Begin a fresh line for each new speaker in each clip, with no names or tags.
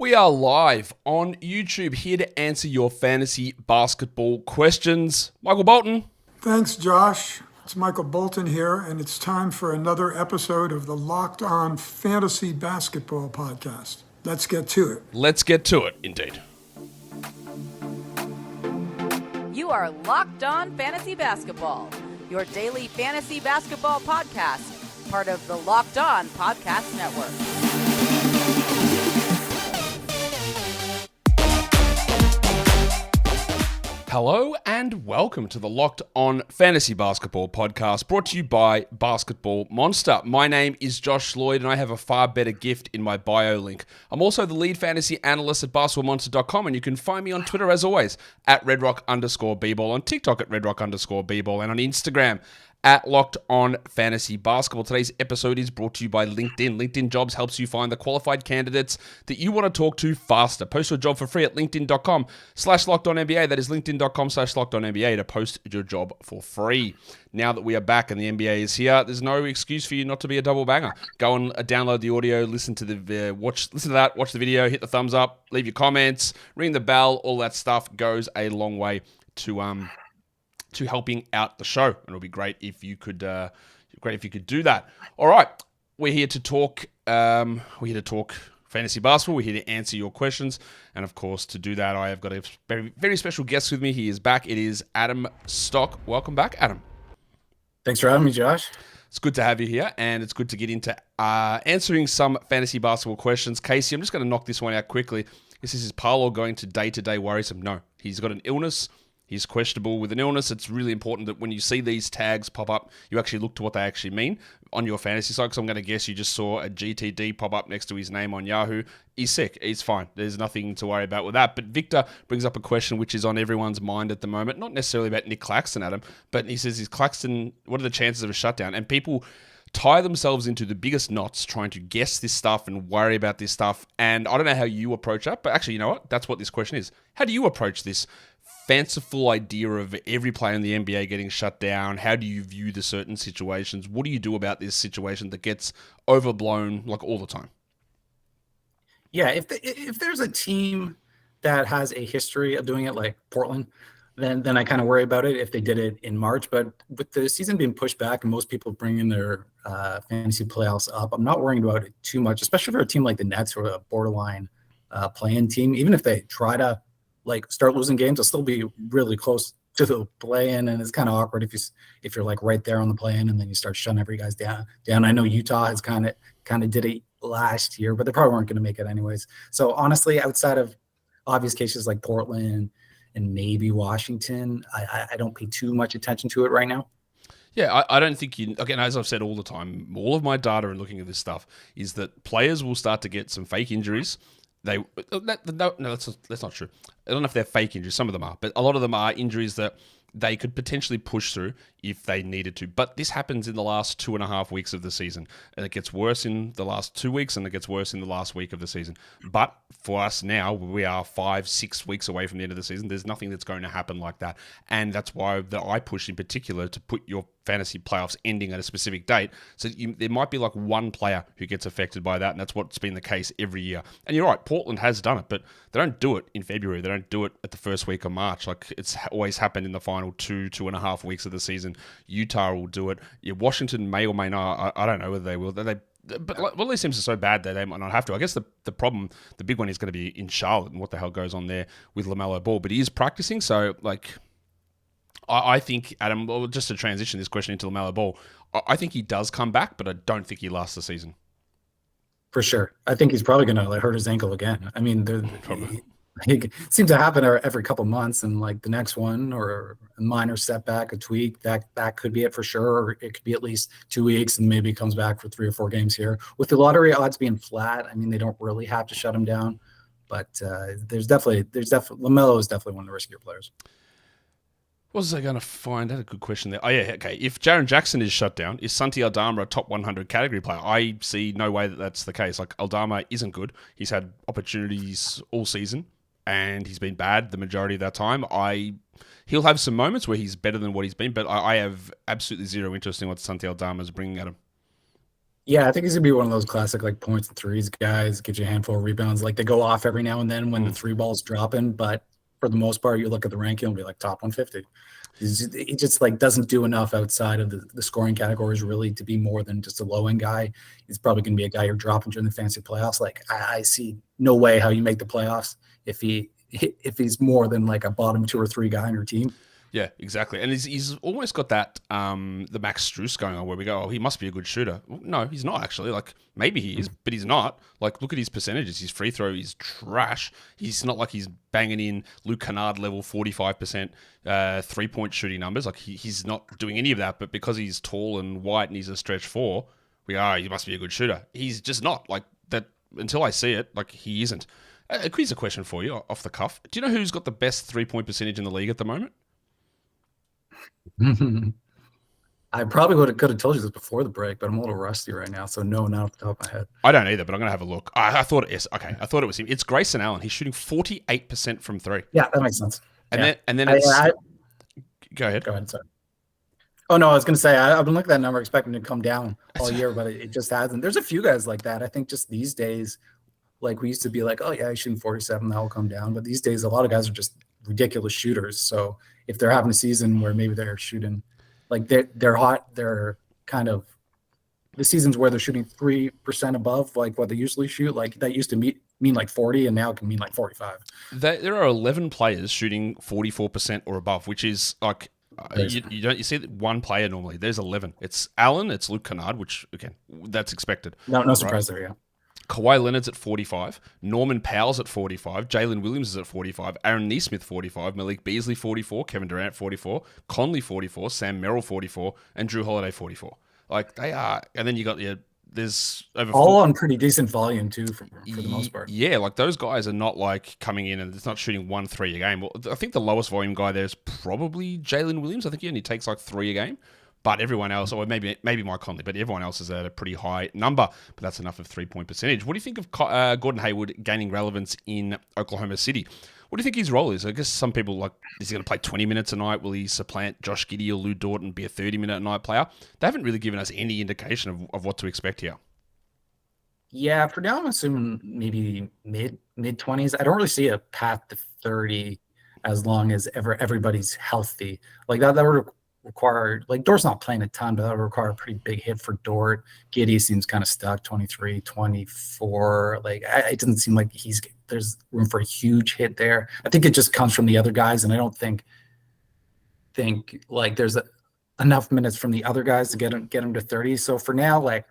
We are live on YouTube here to answer your fantasy basketball questions. Michael Bolton.
Thanks, Josh. It's Michael Bolton here, and it's time for another episode of the Locked On Fantasy Basketball Podcast. Let's get to it.
Let's get to it, indeed.
You are Locked On Fantasy Basketball, your daily fantasy basketball podcast, part of the Locked On Podcast Network.
Hello and welcome to the Locked On Fantasy Basketball Podcast, brought to you by Basketball Monster. My name is Josh Lloyd and I have a far better gift in my bio link. I'm also the lead fantasy analyst at basketballmonster.com, and you can find me on Twitter as always at redrock_bball, on TikTok at redrock_bball, and on Instagram at Locked On Fantasy Basketball. Today's episode is brought to you by LinkedIn. LinkedIn Jobs helps you find the qualified candidates that you want to talk to faster. Post your job for free at linkedin.com/LockedOnNBA. That is linkedin.com/LockedOnNBA to post your job for free. Now that we are back and the NBA is here, there's no excuse for you not to be a double banger. Go and download the audio, listen to the watch the video, hit the thumbs up, leave your comments, ring the bell. All that stuff goes a long way to helping out the show, and it'll be great if you could do that. All right, we're here to talk. Fantasy basketball. We're here to answer your questions, and of course, to do that, I have got a very, very special guest with me. He is back. It is Adam Stock. Welcome back, Adam.
Thanks for having me, Josh.
It's good to have you here, and it's good to get into answering some fantasy basketball questions. Casey, I'm just going to knock this one out quickly. This is his Paolo going to day-to-day worrisome? No, he's got an illness. He's questionable with an illness. It's really important that when you see these tags pop up, you actually look to what they actually mean on your fantasy site, because I'm going to guess you just saw a GTD pop up next to his name on Yahoo. He's sick. He's fine. There's nothing to worry about with that. But Victor brings up a question which is on everyone's mind at the moment, not necessarily about Nick Claxton, Adam, but he says, what are the chances of a shutdown? And people tie themselves into the biggest knots trying to guess this stuff and worry about this stuff. And I don't know how you approach that, but actually, you know what? That's what this question is. How do you approach this fanciful idea of every player in the NBA getting shut down? How do you view the certain situations? What do you do about this situation that gets overblown like all the time?
Yeah, if there's a team that has a history of doing it, like Portland, then I kind of worry about it if they did it in March. But with the season being pushed back and most people bringing their fantasy playoffs up, I'm not worrying about it too much, especially for a team like the Nets or a borderline play-in team. Even if they try to start losing games, they'll still be really close to the play-in, and it's kind of awkward if you're like right there on the play-in and then you start shutting every guys down. I know Utah has kind of did it last year, but they probably weren't going to make it anyways. So honestly, outside of obvious cases like Portland and maybe Washington, I don't pay too much attention to it right now.
Yeah, I don't think again, as I've said all the time, all of my data and looking at this stuff is that players will start to get some fake injuries. No, that's not true. I don't know if they're fake injuries. Some of them are, but a lot of them are injuries that they could potentially push through if they needed to. But this happens in the last 2.5 weeks of the season, and it gets worse in the last 2 weeks, and it gets worse in the last week of the season. But for us now, we are 5-6 weeks away from the end of the season. There's nothing that's going to happen like that, and that's why I push in particular to put your fantasy playoffs ending at a specific date. So there might be like one player who gets affected by that, and that's what's been the case every year. And you're right, Portland has done it, but they don't do it in February. They don't do it at the first week of March. Like it's always happened in the final 2.5 weeks of the season. Utah will do it. Yeah, Washington may or may not. I don't know whether they will. But all these teams are so bad that they might not have to. I guess the problem, the big one, is going to be in Charlotte and what the hell goes on there with LaMelo Ball. But he is practicing, so I think, Adam, just to transition this question into LaMelo Ball, I think he does come back, but I don't think he lasts the season.
For sure. I think he's probably going to hurt his ankle again. I mean, it seems to happen every couple months, and the next one or a minor setback, a tweak, that could be it for sure, or it could be at least 2 weeks and maybe comes back for 3 or 4 games here. With the lottery odds being flat, I mean, they don't really have to shut him down, but there's definitely LaMelo is definitely one of the riskier players.
What was I going to find? I had a good question there. Oh, yeah, okay. If Jaren Jackson is shut down, is Santi Aldama a top 100 category player? I see no way that that's the case. Aldama isn't good. He's had opportunities all season, and he's been bad the majority of that time. He'll have some moments where he's better than what he's been, but I have absolutely zero interest in what Santi Aldama is bringing at him.
Yeah, I think he's gonna be one of those classic like points and threes guys, get you a handful of rebounds. Like they go off every now and then when the three ball's dropping, but for the most part, you look at the ranking, it'll be like top 150. He just like doesn't do enough outside of the scoring categories really to be more than just a low end guy. He's probably gonna be a guy you're dropping during the fantasy playoffs. Like I see no way how you make the playoffs if he's more than like a bottom 2 or 3 guy on your team.
Yeah, exactly. And he's almost got that the Max Strus going on where we go, oh, he must be a good shooter. Well, no, he's not actually. Like maybe he is, but he's not. Like look at his percentages. His free throw is trash. He's not like he's banging in Luke Kennard level 45% 3-point shooting numbers. Like he's not doing any of that. But because he's tall and white and he's a stretch 4, we are. He must be a good shooter. He's just not like that. Until I see it, like he isn't. Here's a question for you off the cuff. Do you know who's got the best 3-point percentage in the league at the moment?
I probably could have told you this before the break, but I'm a little rusty right now, so no, not off the top of my head.
I don't either, but I'm going to have a look. I thought it is. Okay, I thought it was him. It's Grayson Allen. He's shooting 48% from 3.
Yeah, that makes sense.
And then it's... Go ahead.
Go ahead, sorry. Oh, no, I was going to say, I've been looking at that number, expecting it to come down all year, but it just hasn't. There's a few guys like that. I think just these days, like we used to be like, oh, yeah, he's shooting 47, that will come down. But these days, a lot of guys are just ridiculous shooters. So if they're having a season where maybe they're shooting, like they're hot, they're kind of the seasons where they're shooting 3% above like what they usually shoot, like that used to mean like 40 and now it can mean like 45.
There are 11 players shooting 44% or above, which is like you see one player normally. There's 11. It's Allen, it's Luke Kennard, which again that's expected.
No surprise there. Yeah.
Kawhi Leonard's at 45, Norman Powell's at 45, Jalen Williams is at 45, Aaron Nesmith 45, Malik Beasley 44, Kevin Durant 44, Conley 44, Sam Merrill 44, and Drew Holiday 44. Like they are, and then you got there's over
all on pretty decent volume too for the most part.
Yeah, like those guys are not like coming in and it's not shooting 1-3 a game. Well, I think the lowest volume guy there is probably Jalen Williams. I think he only takes like 3 a game. But everyone else, or maybe Mike Conley, but everyone else is at a pretty high number. But that's enough of 3-point percentage. What do you think of Gordon Hayward gaining relevance in Oklahoma City? What do you think his role is? I guess some people like, is he going to play 20 minutes a night? Will he supplant Josh Giddey or Lou Dort and be a 30-minute a night player? They haven't really given us any indication of what to expect here.
Yeah, for now I'm assuming maybe mid 20s. I don't really see a path to 30 as long as everybody's healthy. Like that would require, like Dort's not playing a ton, but that would require a pretty big hit for Dort. Giddey seems kind of stuck, 23, 24. Like it doesn't seem like there's room for a huge hit there. I think it just comes from the other guys, and I don't think like there's enough minutes from the other guys to get him to 30. So for now, like,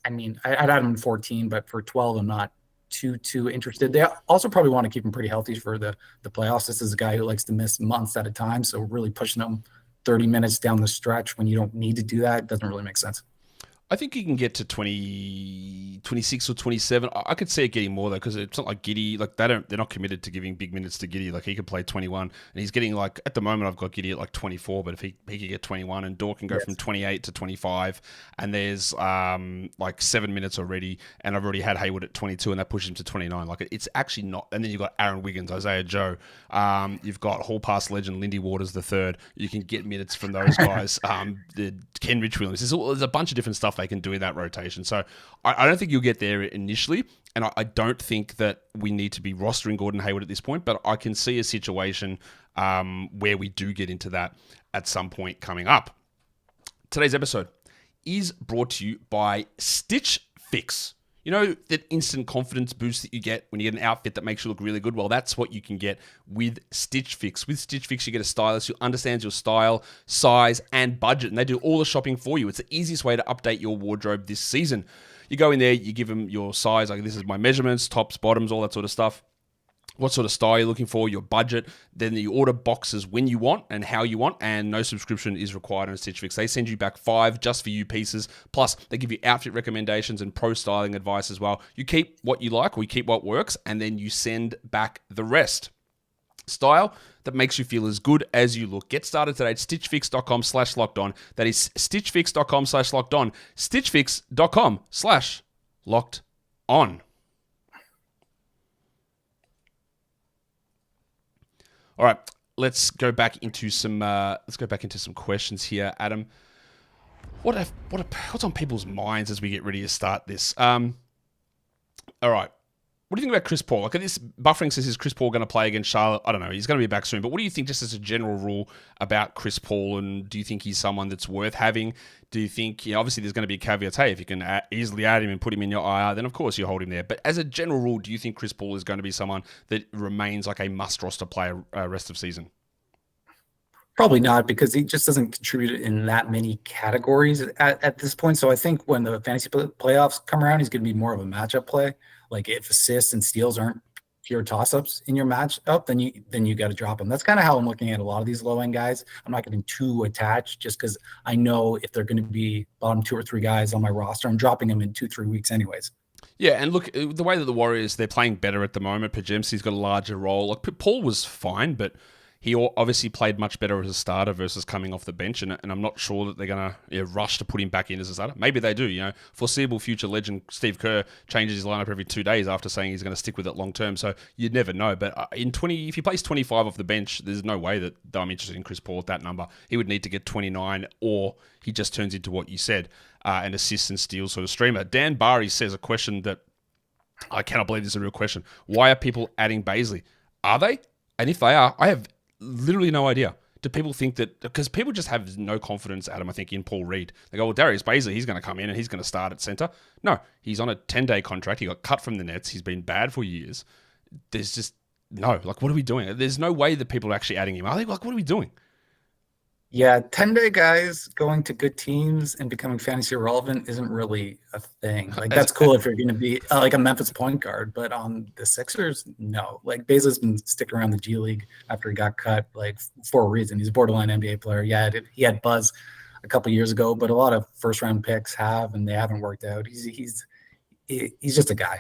I mean, I'd add him in 14, but for 12, I'm not too interested. They also probably want to keep him pretty healthy for the playoffs. This is a guy who likes to miss months at a time, so really pushing him 30 minutes down the stretch when you don't need to do that doesn't really make sense.
I think he can get to 26 or 27. I could see it getting more though, because it's not like Giddey, like they're not committed to giving big minutes to Giddey. Like he could play 21, and he's getting like at the moment I've got Giddey at like 24, but if he could get 21, and Dort can go from 28 to 25, and there's like 7 minutes already, and I've already had Hayward at 22, and that pushes him to 29. Like it's actually not. And then you've got Aaron Wiggins, Isaiah Joe, you've got Hall Pass legend Lindy Waters III. You can get minutes from those guys. The Ken Rich Williams. There's a bunch of different stuff they can do in that rotation. So I don't think you'll get there initially, and I don't think that we need to be rostering Gordon Hayward at this point, but I can see a situation where we do get into that at some point coming up. Today's episode is brought to you by Stitch Fix. You know, that instant confidence boost that you get when you get an outfit that makes you look really good? Well, that's what you can get with Stitch Fix. With Stitch Fix, you get a stylist who understands your style, size, and budget, and they do all the shopping for you. It's the easiest way to update your wardrobe this season. You go in there, you give them your size, like this is my measurements, tops, bottoms, all that sort of stuff. What sort of style you're looking for, your budget. Then you order boxes when you want and how you want, and no subscription is required on Stitch Fix. They send you back 5 just for you pieces. Plus, they give you outfit recommendations and pro styling advice as well. You keep what you like, or you keep what works, and then you send back the rest. Style that makes you feel as good as you look. Get started today at stitchfix.com/lockedon. That is stitchfix.com/lockedon. stitchfix.com/lockedon. All right, let's go back into some questions here, Adam. what's on people's minds as we get ready to start this? All right. What do you think about Chris Paul? Like this buffering says, is Chris Paul going to play against Charlotte? I don't know. He's going to be back soon. But what do you think, just as a general rule, about Chris Paul? And do you think he's someone that's worth having? Do you think, obviously there's going to be caveats. Hey, if you can easily add him and put him in your IR, then of course you hold him there. But as a general rule, do you think Chris Paul is going to be someone that remains like a must roster player rest of season?
Probably not, because he just doesn't contribute in that many categories at this point. So I think when the fantasy playoffs come around, he's going to be more of a matchup play. Like if assists and steals aren't pure toss-ups in your matchup, then you got to drop him. That's kind of how I'm looking at a lot of these low-end guys. I'm not getting too attached just because I know if they're going to be bottom 2 or 3 guys on my roster, I'm dropping them in 2-3 weeks anyways.
Yeah, and look, the way that the Warriors, they're playing better at the moment. Pajemski's got a larger role. Like Paul was fine, but he obviously played much better as a starter versus coming off the bench, and I'm not sure that they're going to rush to put him back in as a starter. Maybe they do. Foreseeable future legend Steve Kerr changes his lineup every 2 days after saying he's going to stick with it long term, so you'd never know. But if he plays 25 off the bench, there's no way that I'm interested in Chris Paul at that number. He would need to get 29, or he just turns into what you said, an assists and steals sort of streamer. Dan Barry says a question that I cannot believe this is a real question. Why are people adding Bazley? Are they? And if they are, I have literally no idea. Do people think that, because people just have no confidence, Adam, I think, in Paul Reed. They go, well, Darius Bazley, he's going to come in and he's going to start at center. No, he's on a 10-day contract. He got cut from the Nets. He's been bad for years. There's just no, like, what are we doing? There's no way that people are actually adding him. Are they? Like, what are we doing?
Yeah, 10-day guys going to good teams and becoming fantasy relevant isn't really a thing. Like, that's cool if you're going to be like a Memphis point guard, but on the Sixers, no. Like, Bazley's been sticking around the G League after he got cut, like, for a reason. He's a borderline NBA player. Yeah, he had buzz a couple years ago, but a lot of first-round picks have, and they haven't worked out. He's just a guy.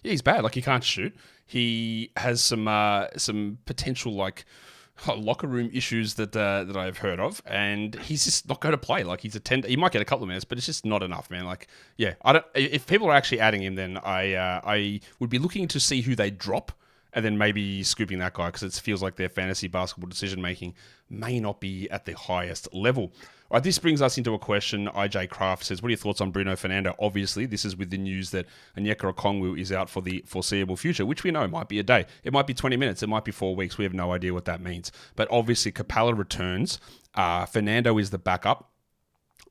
Yeah, he's bad. Like, he can't shoot. He has some potential, like, locker room issues that I've heard of, and he's just not going to play. Like, he's he might get a couple of minutes, but it's just not enough, man. Like, yeah, if people are actually adding him, then I would be looking to see who they drop, and then maybe scooping that guy, because it feels like their fantasy basketball decision making may not be at the highest level. All right, this brings us into a question. IJ Kraft says, what are your thoughts on Bruno Fernando? Obviously, this is with the news that Onyeka Okongwu is out for the foreseeable future, which we know might be a day. It might be 20 minutes. It might be 4 weeks. We have no idea what that means. But obviously, Capella returns. Fernando is the backup.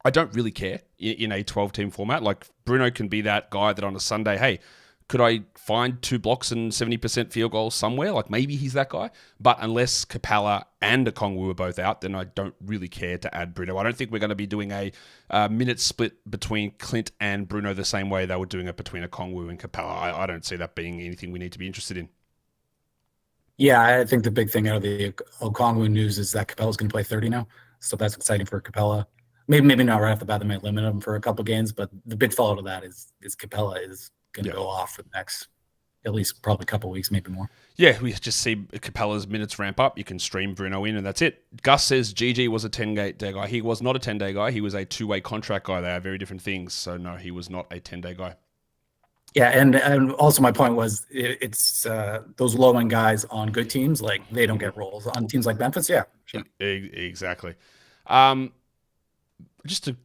I don't really care in a 12-team format. Like, Bruno can be that guy that on a Sunday, hey, could I find 2 blocks and 70% field goals somewhere? Like, maybe he's that guy. But unless Capella and Okongwu are both out, then I don't really care to add Bruno. I don't think we're going to be doing a minute split between Clint and Bruno the same way they were doing it between Okongwu and Capella. I don't see that being anything we need to be interested in.
Yeah, I think the big thing out of the Okongwu news is that Capella's going to play 30 now. So that's exciting for Capella. Maybe not right off the bat. They might limit him for a couple games, but the big follow to that is Capella is going to go off for the next, at least probably a couple of weeks, maybe more.
Yeah, we just see Capella's minutes ramp up. You can stream Bruno in, and that's it. Gus says GG was a 10-day guy. He was not a 10-day guy. He was a 2-way contract guy. They are very different things. So, no, he was not a 10-day guy.
Yeah, and also my point was it's those low-end guys on good teams, like, they don't get roles. On teams like Memphis, yeah. Sure.
Exactly. Just to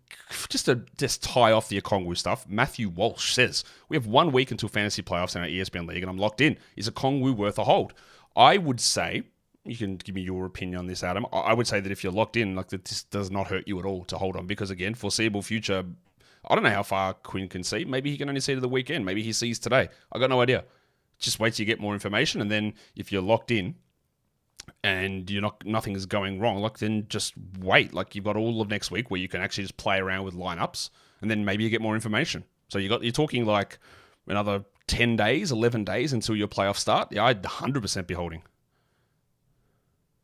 tie off the Okongwu stuff, Matthew Walsh says, we have 1 week until fantasy playoffs in our ESPN league, and I'm locked in. Is Okongwu worth a hold? I would say, you can give me your opinion on this, Adam. I would say that if you're locked in, like, that this does not hurt you at all to hold on, because, again, foreseeable future, I don't know how far Quinn can see. Maybe he can only see to the weekend. Maybe he sees today. I got no idea. Just wait till you get more information, and then if you're locked in, and nothing is going wrong, like, then just wait. Like, you've got all of next week where you can actually just play around with lineups, and then maybe you get more information. So you're talking like another 10 days, 11 days until your playoffs start. Yeah, I'd 100% be holding.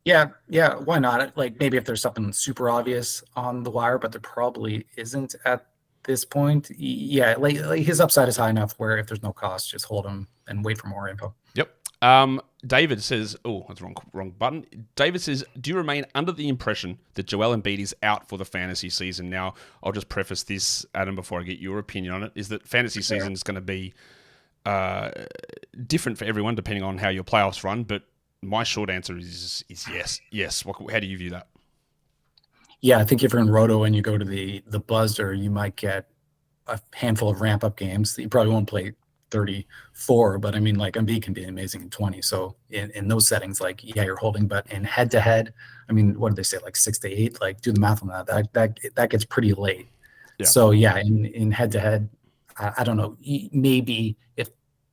Yeah, why not? Like, maybe if there's something super obvious on the wire, but there probably isn't at this point. Yeah, like his upside is high enough where if there's no cost, just hold him and wait for more info.
Yep. David says, oh, that's wrong button. David says, do you remain under the impression that Joel Embiid is out for the fantasy season? Now, I'll just preface this, Adam, before I get your opinion on it, is that fantasy season is going to be different for everyone depending on how your playoffs run, but my short answer is yes. Yes. How do you view that?
Yeah, I think if you're in Roto and you go to the buzzer, you might get a handful of ramp up games. You probably won't play 34, but I mean, like Embiid can be amazing in 20. So in those settings, like, yeah, you're holding, but in head to head, I mean, what did they say? Like 6 to 8, like do the math on that. That gets pretty late.
Yeah.
So yeah, in head to head, I don't know, maybe if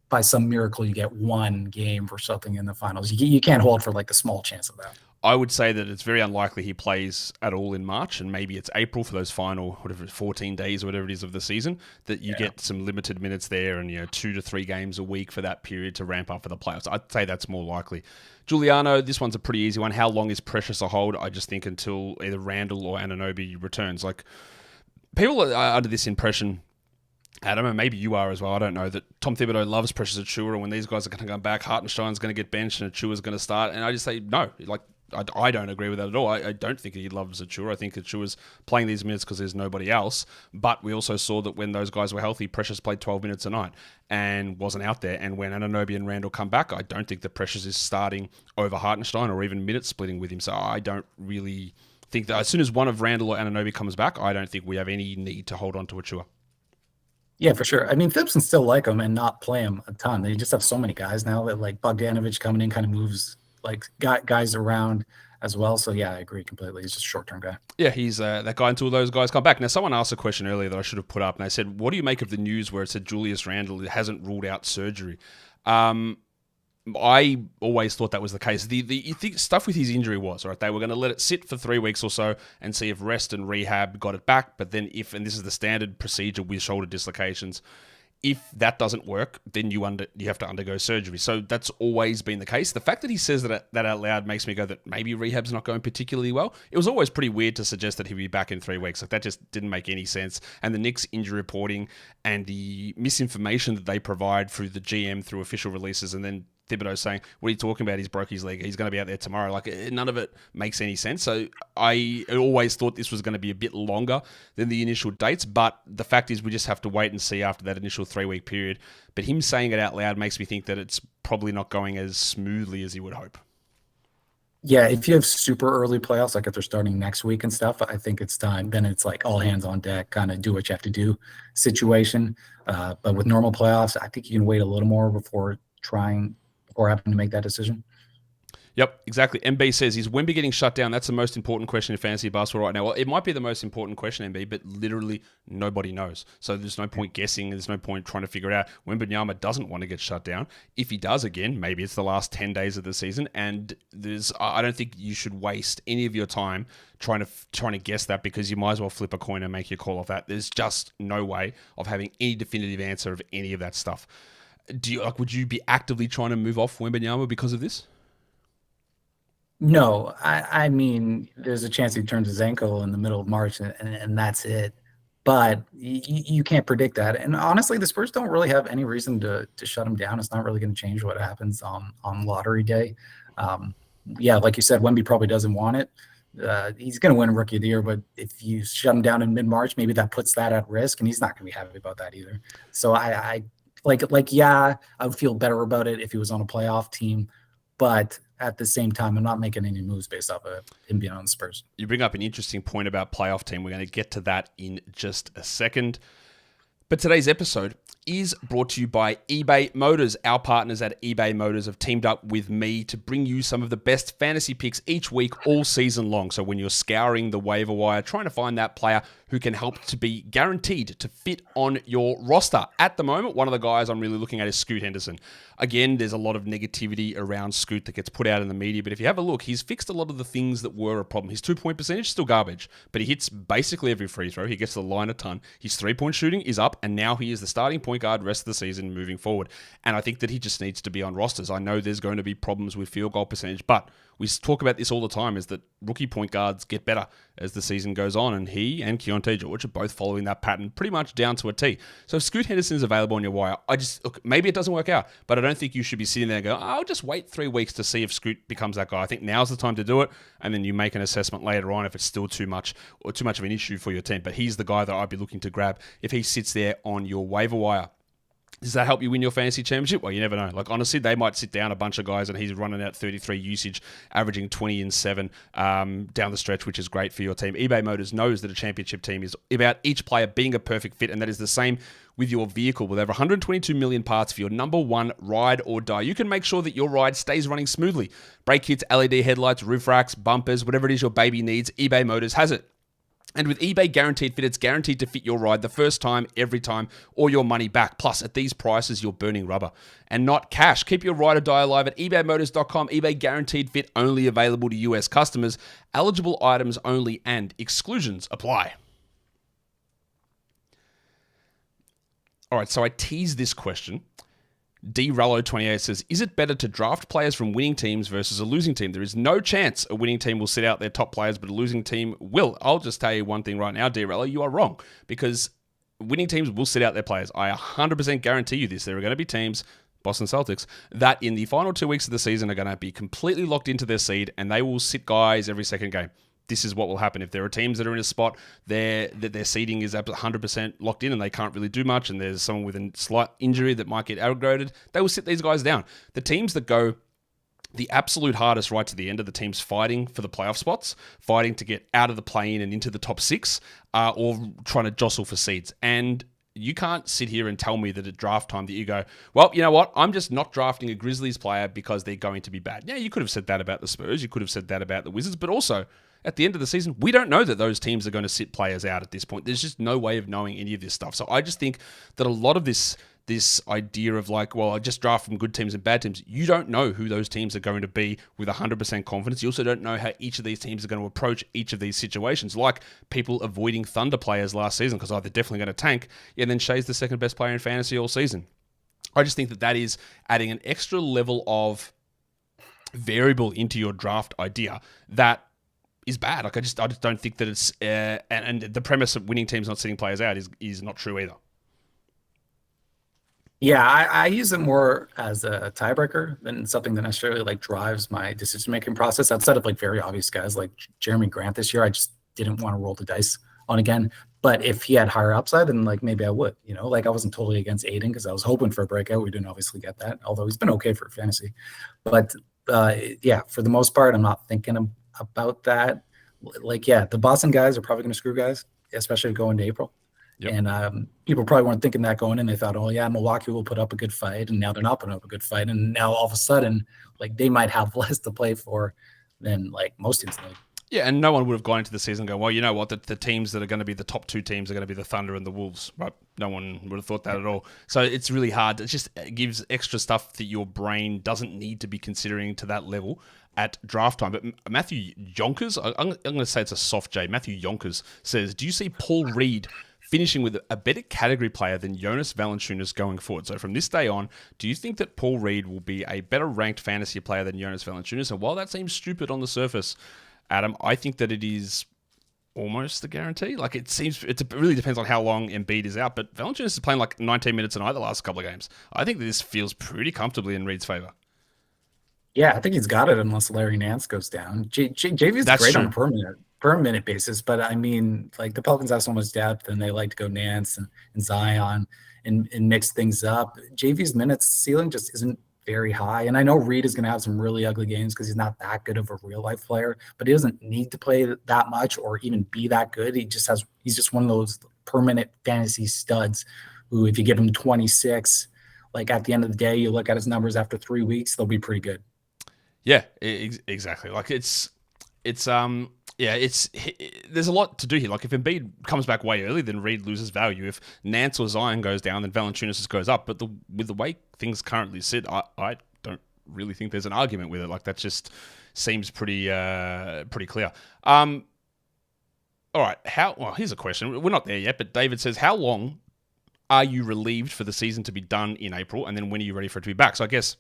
by some miracle you get one game or something in the finals, you can't hold for like a small chance of that.
I would say that it's very unlikely he plays at all in March, and maybe it's April for those final 14 days or whatever it is of the season, that you get some limited minutes there and 2 to 3 games a week for that period to ramp up for the playoffs. I'd say that's more likely. Giuliano, this one's a pretty easy one. How long is Precious a hold? I just think until either Randall or Anunoby returns. Like, people are under this impression, Adam, and maybe you are as well, I don't know, that Tom Thibodeau loves Precious Achiuwa, and when these guys are going to come back, Hartenstein's going to get benched and Achiuwa's going to start. And I just say, no, like, I don't agree with that at all. I don't think he loves Achiuwa. I think Achiuwa's playing these minutes because there's nobody else. But we also saw that when those guys were healthy, Precious played 12 minutes a night and wasn't out there. And when Anunoby and Randall come back, I don't think that Precious is starting over Hartenstein or even minute splitting with him. So I don't really think that as soon as one of Randall or Anunoby comes back, I don't think we have any need to hold on to Achiuwa.
Yeah, for sure. I mean, Thibs can still like him and not play him a ton. They just have so many guys now that, like, Bogdanovich coming in kind of moves like guys around as well. So yeah, I agree completely. He's just a short-term guy.
Yeah, he's that guy until those guys come back. Now, someone asked a question earlier that I should have put up, and they said, what do you make of the news where it said Julius Randle hasn't ruled out surgery? I always thought that was the case. The stuff with his injury was, right, they were going to let it sit for 3 weeks or so and see if rest and rehab got it back. But then and this is the standard procedure with shoulder dislocations, if that doesn't work, then you have to undergo surgery. So that's always been the case. The fact that he says that out loud makes me go that maybe rehab's not going particularly well. It was always pretty weird to suggest that he'd be back in 3 weeks. Like, that just didn't make any sense. And the Knicks injury reporting and the misinformation that they provide through the GM through official releases, and then Thibodeau saying, what are you talking about? He's broke his leg. He's going to be out there tomorrow. Like, none of it makes any sense. So I always thought this was going to be a bit longer than the initial dates. But the fact is we just have to wait and see after that initial 3-week period. But him saying it out loud makes me think that it's probably not going as smoothly as he would hope.
Yeah, if you have super early playoffs, like if they're starting next week and stuff, I think it's time. Then it's like all hands on deck, kind of do what you have to do situation. But with normal playoffs, I think you can wait a little more before having to make that decision.
Yep, exactly. MB says, is Wemby getting shut down? That's the most important question in fantasy basketball right now. Well, it might be the most important question, MB, but literally nobody knows. So there's no point guessing. There's no point trying to figure it out. Wembanyama doesn't want to get shut down. If he does again, maybe it's the last 10 days of the season. And I don't think you should waste any of your time trying to guess that, because you might as well flip a coin and make your call off that. There's just no way of having any definitive answer of any of that stuff. Would you be actively trying to move off Wembanyama because of this?
No, I mean, there's a chance he turns his ankle in the middle of March and that's it. But you can't predict that. And honestly, the Spurs don't really have any reason to shut him down. It's not really going to change what happens on lottery day. Yeah, like you said, Wemby probably doesn't want it. He's going to win Rookie of the Year, but if you shut him down in mid-March, maybe that puts that at risk, and he's not going to be happy about that either. So I would feel better about it if he was on a playoff team, but at the same time, I'm not making any moves based off of him being on the Spurs.
You bring up an interesting point about playoff team. We're going to get to that in just a second. But today's episode is brought to you by eBay Motors. Our partners at eBay Motors have teamed up with me to bring you some of the best fantasy picks each week, all season long. So when you're scouring the waiver wire, trying to find that player who can help to be guaranteed to fit on your roster. At the moment, one of the guys I'm really looking at is Scoot Henderson. Again, there's a lot of negativity around Scoot that gets put out in the media, but if you have a look, he's fixed a lot of the things that were a problem. His 2-point percentage, still garbage, but he hits basically every free throw. He gets to the line a ton. His 3-point shooting is up, and now he is the starting point guard rest of the season moving forward. And I think that he just needs to be on rosters. I know there's going to be problems with field goal percentage, but we talk about this all the time, is that rookie point guards get better as the season goes on, and he and Keontae George are both following that pattern pretty much down to a T. So if Scoot Henderson is available on your wire, maybe it doesn't work out, but I don't think you should be sitting there and go, I'll just wait 3 weeks to see if Scoot becomes that guy. I think now's the time to do it, and then you make an assessment later on if it's still too much of an issue for your team. But he's the guy that I'd be looking to grab if he sits there on your waiver wire. Does that help you win your fantasy championship? Well, you never know. Like, honestly, they might sit down a bunch of guys and he's running out 33 usage, averaging 20 and 7 down the stretch, which is great for your team. eBay Motors knows that a championship team is about each player being a perfect fit, and that is the same with your vehicle. With over 122 million parts for your number one ride or die, you can make sure that your ride stays running smoothly. Brake kits, LED headlights, roof racks, bumpers, whatever it is your baby needs, eBay Motors has it. And with eBay Guaranteed Fit, it's guaranteed to fit your ride the first time, every time, or your money back. Plus, at these prices, you're burning rubber and not cash. Keep your ride or die alive at ebaymotors.com. eBay Guaranteed Fit, only available to US customers. Eligible items only, and exclusions apply. All right, so I teased this question. DRello28 says, is it better to draft players from winning teams versus a losing team? There is no chance a winning team will sit out their top players, but a losing team will. I'll just tell you one thing right now, DRello, you are wrong, because winning teams will sit out their players. I 100% guarantee you this. There are going to be teams, Boston Celtics, that in the final 2 weeks of the season are going to be completely locked into their seed, and they will sit guys every second game. This is what will happen. If there are teams that are in a spot that their seeding is 100% locked in and they can't really do much, and there's someone with a slight injury that might get outgraded, they will sit these guys down. The teams that go the absolute hardest right to the end are the teams fighting for the playoff spots, fighting to get out of the play-in and into the top 6, or trying to jostle for seeds. And you can't sit here and tell me that at draft time that you go, well, you know what? I'm just not drafting a Grizzlies player because they're going to be bad. Yeah, you could have said that about the Spurs. You could have said that about the Wizards, but also at the end of the season, we don't know that those teams are going to sit players out at this point. There's just no way of knowing any of this stuff. So I just think that a lot of this idea of like, well, I just draft from good teams and bad teams, you don't know who those teams are going to be with 100% confidence. You also don't know how each of these teams are going to approach each of these situations, like people avoiding Thunder players last season because they're definitely going to tank, and then Shai's the second best player in fantasy all season. I just think that is adding an extra level of variable into your draft idea that is bad. Like I just don't think that it's and the premise of winning teams not sitting players out is not true either.
Yeah, I use it more as a tiebreaker than something that necessarily like drives my decision-making process. Outside of like very obvious guys like Jeremy Grant this year, I just didn't want to roll the dice on again. But if he had higher upside, then like maybe I would, like I wasn't totally against Aiden because I was hoping for a breakout. We didn't obviously get that, although he's been okay for fantasy. But yeah, for the most part, I'm not thinking about that. Like, yeah, the Boston guys are probably going to screw guys, especially going to April. Yep. And people probably weren't thinking that going in. They thought, oh, yeah, Milwaukee will put up a good fight. And now they're not putting up a good fight. And now all of a sudden, like they might have less to play for than like most teams.
Yeah, and no one would have gone into the season going, well, you know what, the teams that are going to be the top 2 teams are going to be the Thunder and the Wolves, right? No one would have thought that at all. So it's really hard. It gives extra stuff that your brain doesn't need to be considering to that level at draft time. But Matthew Yonkers, I'm going to say it's a soft J. Matthew Yonkers says, do you see Paul Reed finishing with a better category player than Jonas Valanciunas going forward? So from this day on, do you think that Paul Reed will be a better ranked fantasy player than Jonas Valanciunas? And while that seems stupid on the surface, Adam, I think that it is almost a guarantee. Like it really depends on how long Embiid is out, but Valanciunas is playing like 19 minutes a night the last couple of games. I think this feels pretty comfortably in Reed's favor.
Yeah, I think he's got it unless Larry Nance goes down. JV's great
true.
On a per minute basis, but I mean, like the Pelicans have so much depth, and they like to go Nance and Zion and mix things up. JV's minutes ceiling just isn't very high, and I know Reed is going to have some really ugly games because he's not that good of a real life player, but he doesn't need to play that much or even be that good. He's just one of those permanent fantasy studs who, if you give him 26, like at the end of the day, you look at his numbers after 3 weeks, they'll be pretty good.
Yeah, exactly. Like there's a lot to do here. Like if Embiid comes back way early, then Reed loses value. If Nance or Zion goes down, then Valanciunas just goes up. But with the way things currently sit, I don't really think there's an argument with it. Like that just seems pretty clear. All right. Here's a question. We're not there yet, but David says, how long are you relieved for the season to be done in April? And then when are you ready for it to be back? So I guess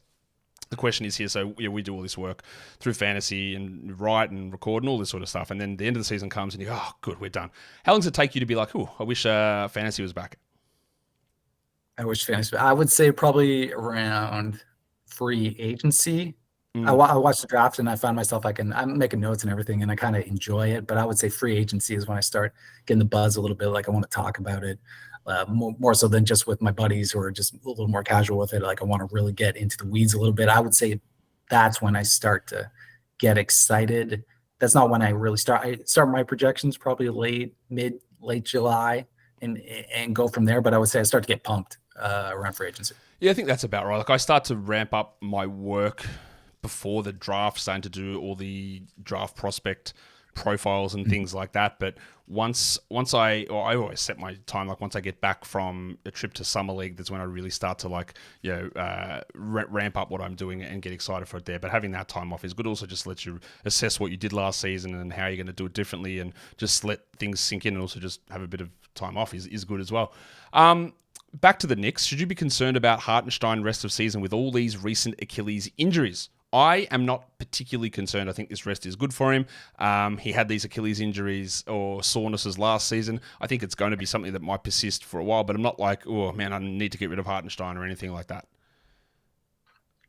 the question is here, so we do all this work through fantasy and write and record and all this sort of stuff, and then the end of the season comes and you go, oh, good, we're done. How long does it take you to be like, oh, I wish fantasy was back?
I would say probably around free agency. I watched the draft and I found myself, I'm making notes and everything and I kind of enjoy it, but I would say free agency is when I start getting the buzz a little bit, like I want to talk about it. more so than just with my buddies who are just a little more casual with it. Like I want to really get into the weeds a little bit. I would say that's when I start to get excited. That's not when I really start. I start my projections probably late July and go from there. But I would say I start to get pumped around free agency.
Yeah, I think that's about right. Like I start to ramp up my work before the draft, starting to do all the draft prospect profiles and things like that. But once I always set my time, like once I get back from a trip to summer league, that's when I really start to like, ramp up what I'm doing and get excited for it there. But having that time off is good. Also just lets you assess what you did last season and how you're going to do it differently, and just let things sink in, and also just have a bit of time off is good as well. Back to the Knicks. Should you be concerned about Hartenstein rest of season with all these recent Achilles injuries? I am not particularly concerned. I think this rest is good for him. He had these Achilles injuries or sorenesses last season. I think it's going to be something that might persist for a while, but I'm not like, oh man, I need to get rid of Hartenstein or anything like that.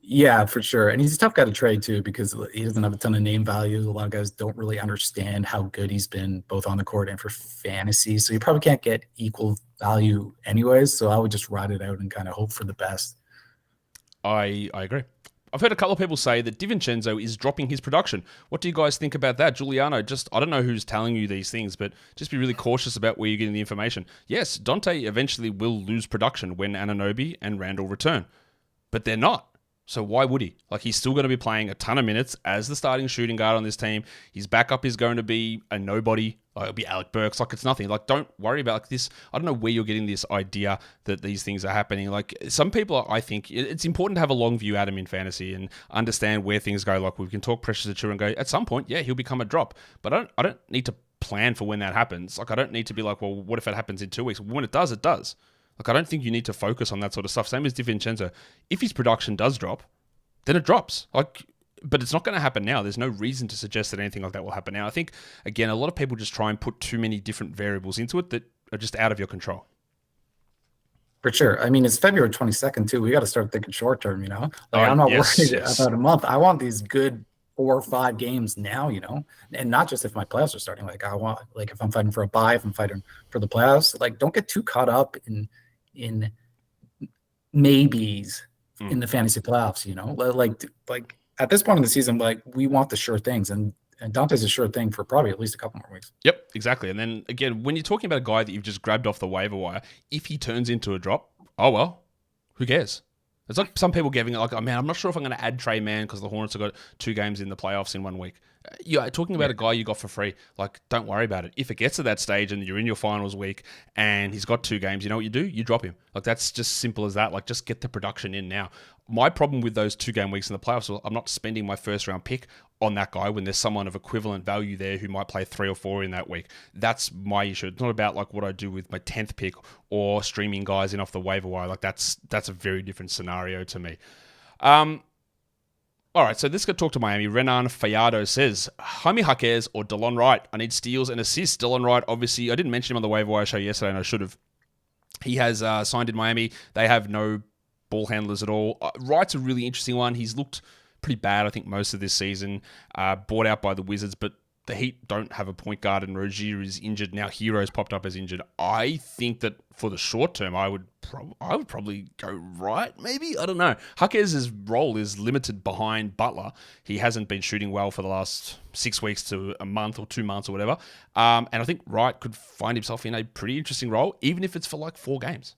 Yeah, for sure. And he's a tough guy to trade too, because he doesn't have a ton of name value. A lot of guys don't really understand how good he's been both on the court and for fantasy. So you probably can't get equal value anyways. So I would just ride it out and kind of hope for the best.
I agree. I've heard a couple of people say that DiVincenzo is dropping his production. What do you guys think about that? Giuliano, I don't know who's telling you these things, but just be really cautious about where you're getting the information. Yes, Dante eventually will lose production when Anunoby and Randall return, but they're not. So why would he? Like, he's still going to be playing a ton of minutes as the starting shooting guard on this team. His backup is going to be a nobody. Like, it'll be Alec Burks. Like, it's nothing. Like, don't worry about this. I don't know where you're getting this idea that these things are happening. Like, some people, I think it's important to have a long view, Adam, in fantasy and understand where things go. Like, we can talk Precious Achiuwa and go, at some point, yeah, he'll become a drop. But I don't need to plan for when that happens. Like, I don't need to be like, well, what if it happens in 2 weeks? When it does, it does. Like, I don't think you need to focus on that sort of stuff. Same as DiVincenzo. If his production does drop, then it drops. Like, but it's not going to happen now. There's no reason to suggest that anything like that will happen now. I think, again, a lot of people just try and put too many different variables into it that are just out of your control.
For sure. I mean, it's February 22nd, too. We got to start thinking short term, Like, I'm not worried about a month. I want these good 4 or 5 games now, and not just if my playoffs are starting. Like, I want, like, if I'm fighting for a bye, if I'm fighting for the playoffs, like, don't get too caught up in maybes in the fantasy playoffs, like at this point in the season, like, we want the sure things, and Dante's a sure thing for probably at least a couple more weeks.
Yep, exactly. And then again, when you're talking about a guy that you've just grabbed off the waiver wire, if he turns into a drop, oh well, who cares? It's like some people giving it like, oh man, I'm not sure if I'm going to add Trey Mann because the Hornets have got 2 games in the playoffs in 1 week. You're talking about a guy you got for free. Like, don't worry about it. If it gets to that stage and you're in your finals week and he's got 2 games, you know what you do? You drop him. Like, that's just simple as that. Like, just get the production in now. My problem with those 2 game weeks in the playoffs, well, I'm not spending my first round pick on that guy when there's someone of equivalent value there who might play 3 or 4 in that week. That's my issue. It's not about like what I do with my 10th pick or streaming guys in off the waiver wire. Like, that's a very different scenario to me. All right, so let's go talk to Miami. Renan Fayado says, Jaime Jaquez or Delon Wright? I need steals and assists. Delon Wright, obviously, I didn't mention him on the waiver wire show yesterday, and I should have. He has signed in Miami. They have no ball handlers at all. Wright's a really interesting one. He's looked pretty bad, I think, most of this season. Bought out by the Wizards, but the Heat don't have a point guard, and Rozier is injured. Now Hero's popped up as injured. I think that for the short term, I would probably go Wright, maybe? I don't know. Jaquez's role is limited behind Butler. He hasn't been shooting well for the last 6 weeks to a month or 2 months or whatever. And I think Wright could find himself in a pretty interesting role, even if it's for like 4 games.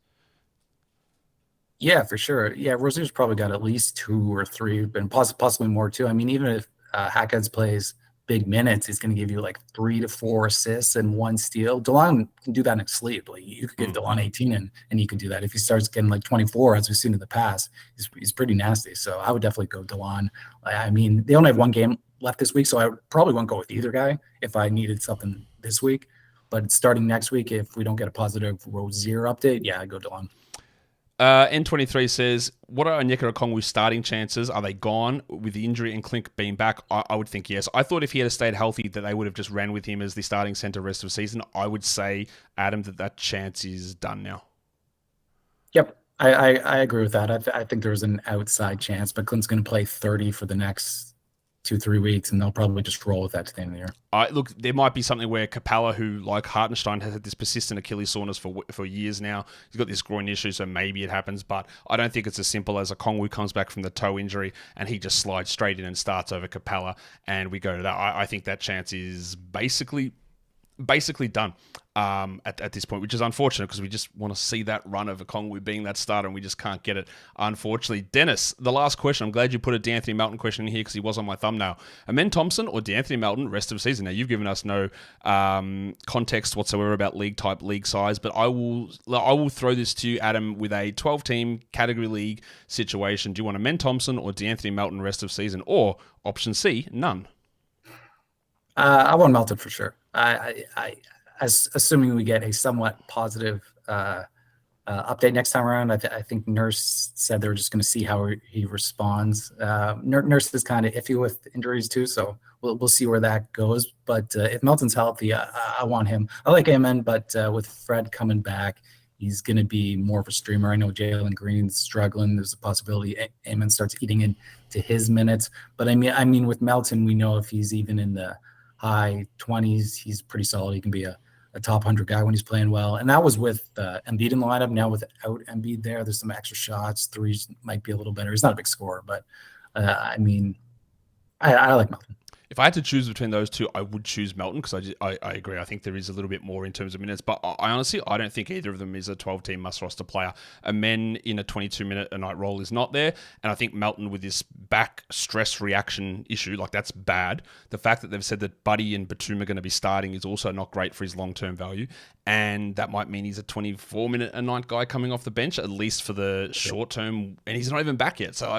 Yeah, for sure. Yeah, Rozier's probably got at least 2 or 3, and possibly more too. I mean, even if Jaquez plays big minutes, he's going to give you like 3 to 4 assists and 1 steal. Delon can do that in his sleep. Like, you could give Delon 18 and he can do that. If he starts getting like 24, as we've seen in the past, he's pretty nasty. So I would definitely go Delon. I mean, they only have 1 game left this week, so I probably wouldn't go with either guy if I needed something this week. But starting next week, if we don't get a positive Rozier update, yeah, I'd go Delon.
N23 says, what are Onyeka Okongwu's starting chances? Are they gone with the injury and Klink being back? I would think yes. I thought if he had stayed healthy that they would have just ran with him as the starting center rest of the season. I would say, Adam, that chance is done now.
Yep, I agree with that. I think there's an outside chance, but Clint's going to play 30 for the next 2-3 weeks, and they'll probably just roll with that to the end of the year.
Look, there might be something where Capella, who like Hartenstein has had this persistent Achilles soreness for years now, he's got this groin issue, so maybe it happens. But I don't think it's as simple as a Kongwu comes back from the toe injury and he just slides straight in and starts over Capella, and we go to that. I think that chance is basically done at this point, which is unfortunate because we just want to see that run of Okongwu being that starter, and we just can't get it, unfortunately. Dennis, the last question. I'm glad you put a De'Anthony Melton question in here because he was on my thumbnail. Amen Thompson or De'Anthony Melton rest of season? Now, you've given us no context whatsoever about league type, league size, but I will throw this to you, Adam, with a 12-team category league situation. Do you want Amen Thompson or De'Anthony Melton rest of season, or option C, none?
I want Melton for sure. Assuming we get a somewhat positive update next time around. I think Nurse said they were just going to see how he responds. Nurse is kind of iffy with injuries too, so we'll see where that goes. But if Melton's healthy, I want him. I like Amen, but with Fred coming back, he's going to be more of a streamer. I know Jalen Green's struggling. There's a possibility Amen starts eating into his minutes. But I mean, with Melton, we know if he's even in the high 20s, he's pretty solid. He can be a top 100 guy when he's playing well. And that was with Embiid in the lineup. Now without Embiid there's some extra shots. Threes might be a little better. He's not a big scorer, but I like Melton.
If I had to choose between those two, I would choose Melton because I agree. I think there is a little bit more in terms of minutes, but I honestly don't think either of them is a 12-team must-roster player. Amen in a 22-minute-a-night role is not there, and I think Melton with this back stress reaction issue, like that's bad. The fact that they've said that Buddy and Batum are going to be starting is also not great for his long-term value, and that might mean he's a 24-minute-a-night guy coming off the bench, at least for the short-term, and he's not even back yet. So,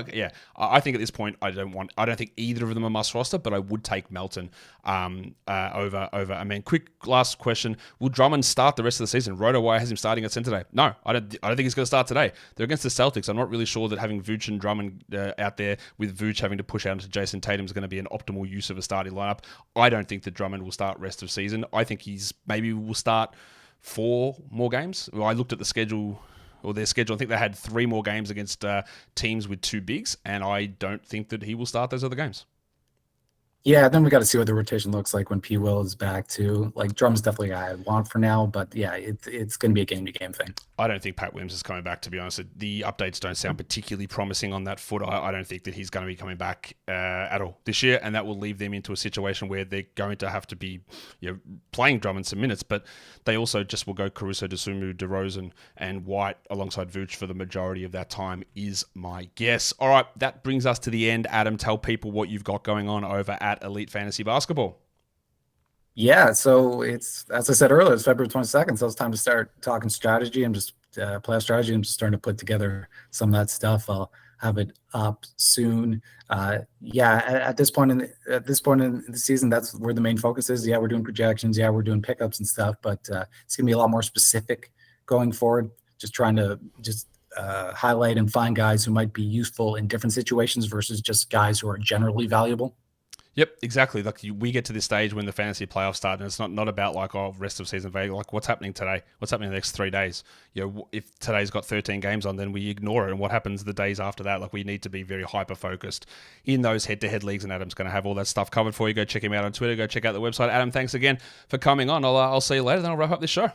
I think at this point, I don't think either of them are must-roster, but I would take Melton over. I mean, quick last question: will Drummond start the rest of the season? RotoWire has him starting at center today. No, I don't think he's going to start today. They're against the Celtics. I'm not really sure that having Vooch and Drummond out there, with Vooch having to push out into Jason Tatum, is going to be an optimal use of a starting lineup. I don't think that Drummond will start rest of season. I think maybe will start 4 more games. Well, I looked at the schedule. Or their schedule, I think they had 3 more games against teams with 2 bigs, and I don't think that he will start those other games.
Yeah, then we got to see what the rotation looks like when P. Will is back too. Like Drum's definitely a guy I want for now, but yeah, it's going to be a game-to-game thing. I
don't think Pat Williams is coming back, to be honest. The updates don't sound particularly promising on that foot. I don't think that he's going to be coming back at all this year, and that will leave them into a situation where they're going to have to be playing Drummond some minutes, but they also just will go Caruso, DeSumo, DeRozan, and White alongside Vooch for the majority of that time is my guess. All right, that brings us to the end. Adam, tell people what you've got going on over at Elite Fantasy Basketball.
Yeah, so it's, as I said earlier, it's February 22nd, so it's time to start talking strategy and just playoff strategy. I'm just starting to put together some of that stuff. I'll have it up soon. At this point in the season, that's where the main focus is. Yeah, we're doing projections. Yeah, we're doing pickups and stuff, but it's gonna be a lot more specific going forward. Just trying to highlight and find guys who might be useful in different situations versus just guys who are generally valuable.
Yep, exactly. Like we get to this stage when the fantasy playoffs start, and it's not about like rest of season value. Like what's happening today? What's happening the next 3 days? If today's got 13 games on, then we ignore it. And what happens the days after that? Like we need to be very hyper focused in those head-to-head leagues. And Adam's going to have all that stuff covered for you. Go check him out on Twitter. Go check out the website. Adam, thanks again for coming on. I'll see you later. Then I'll wrap up this show.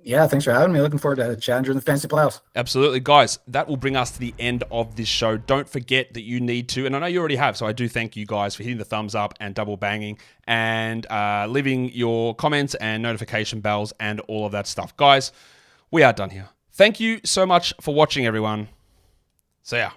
Yeah, thanks for having me. Looking forward to chatting during the fantasy playoffs.
Absolutely. Guys, that will bring us to the end of this show. Don't forget that you need to, and I know you already have, so I do thank you guys for hitting the thumbs up and double banging and leaving your comments and notification bells and all of that stuff. Guys, we are done here. Thank you so much for watching, everyone. See ya.